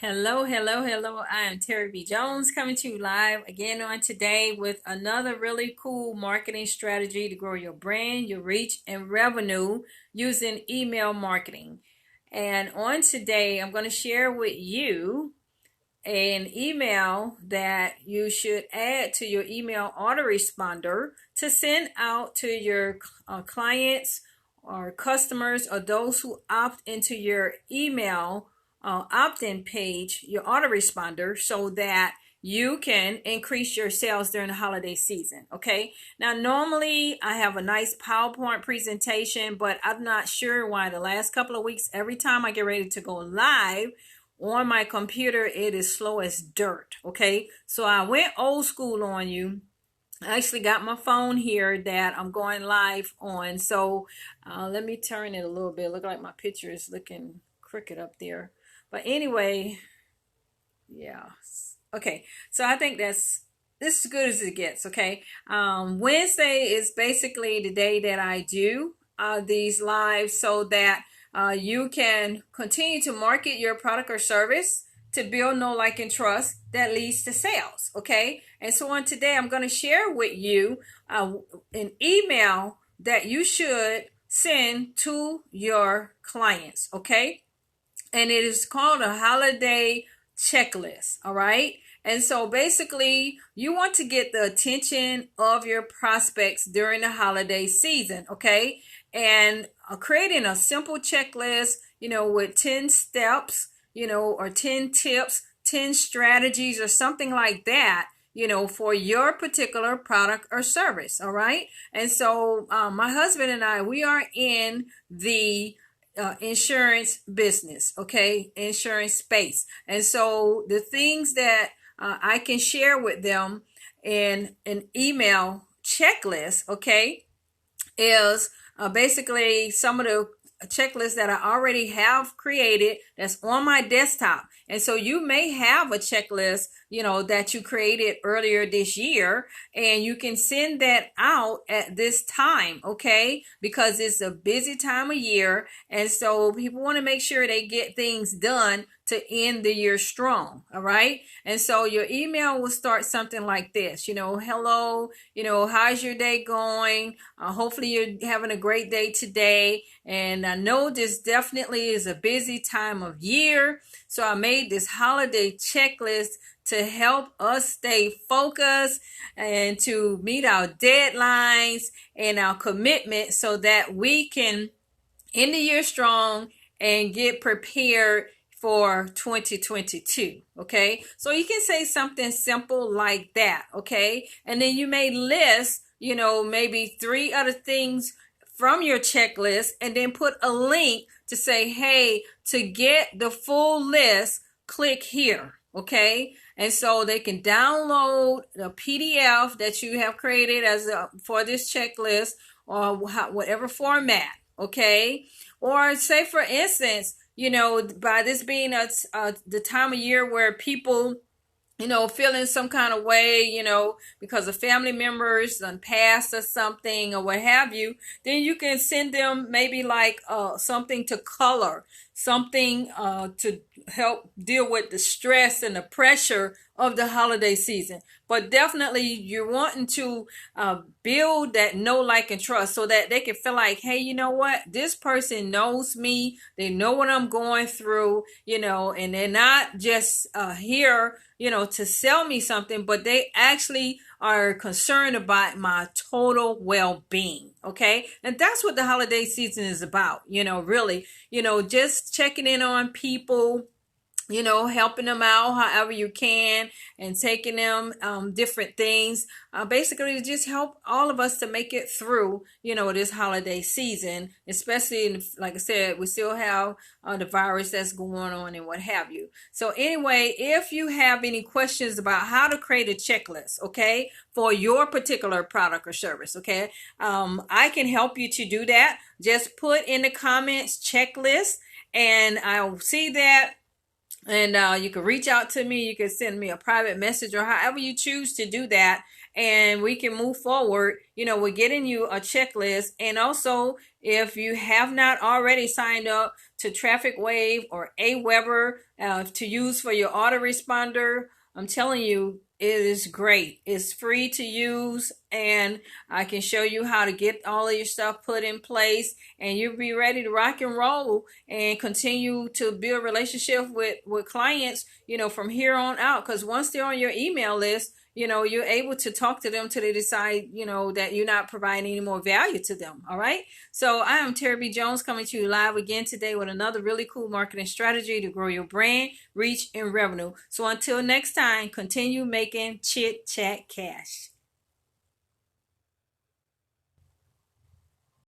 Hello, hello, hello. I am Terry B. Jones coming to you live again on today with another really cool marketing strategy to grow your brand, your reach, and revenue using email marketing. And on today, I'm going to share with you an email that you should add to your email autoresponder to send out to your clients or customers or those who opt into your email opt-in page, your autoresponder, so that you can increase your sales during the holiday season. Okay. Now, normally I have a nice PowerPoint presentation, but I'm not sure why the last couple of weeks, every time I get ready to go live on my computer, it is slow as dirt. Okay. So I went old school on you. I actually got my phone here that I'm going live on. So let me turn it a little bit. Look like my picture is looking crooked up there. But anyway, yeah. Okay. So I think this is as good as it gets. Okay. Wednesday is basically the day that I do these lives so that you can continue to market your product or service to build know, like, and trust that leads to sales. Okay. And so on today, I'm going to share with you an email that you should send to your clients. Okay. And it is called a holiday checklist. All right. And so basically, you want to get the attention of your prospects during the holiday season. Okay. And creating a simple checklist, with 10 steps, or 10 tips, 10 strategies, or something like that, for your particular product or service. All right. And so my husband and I, we are in the insurance business, okay, insurance space. And so the things that I can share with them in an email checklist, okay, is basically some of the checklists that I already have created that's on my desktop. And so you may have a checklist, that you created earlier this year, and you can send that out at this time, okay? Because it's a busy time of year. And so people want to make sure they get things done to end the year strong. All right. And so your email will start something like this, hello, how's your day going? Hopefully you're having a great day today. And I know this definitely is a busy time of year. So I made this holiday checklist to help us stay focused and to meet our deadlines and our commitment so that we can end the year strong and get prepared for 2022. Okay. So you can say something simple like that. Okay. And then you may list, maybe 3 other things from your checklist and then put a link to say, hey, to get the full list, click here. Okay. And so they can download the PDF that you have created for this checklist or whatever format. Okay. Or say, for instance, by this being the time of year where people, feeling some kind of way, because of family members done passed or something or what have you, then you can send them maybe like something to color, something to help deal with the stress and the pressure of the holiday season. But definitely you're wanting to build that know, like, and trust so that they can feel like, hey, you know what? This person knows me. They know what I'm going through, and they're not just here, to sell me something, but they actually are concerned about my total well-being. Okay. And that's what the holiday season is about, really, just checking in on people, helping them out however you can and taking them different things, basically to just help all of us to make it through, this holiday season, especially like I said, we still have the virus that's going on and what have you. So anyway, if you have any questions about how to create a checklist, okay, for your particular product or service, okay, I can help you to do that. Just put in the comments checklist and I'll see that. And you can reach out to me. You can send me a private message or however you choose to do that. And we can move forward, we're getting you a checklist. And also, if you have not already signed up to Traffic Wave or Aweber to use for your autoresponder. I'm telling you, it is great. It's free to use, and I can show you how to get all of your stuff put in place, and you'll be ready to rock and roll and continue to build relationship with clients, from here on out. Because once they're on your email list, you're able to talk to them till they decide, that you're not providing any more value to them. All right. So I am Terry B. Jones, coming to you live again today with another really cool marketing strategy to grow your brand, reach, and revenue. So until next time, continue making chit chat cash.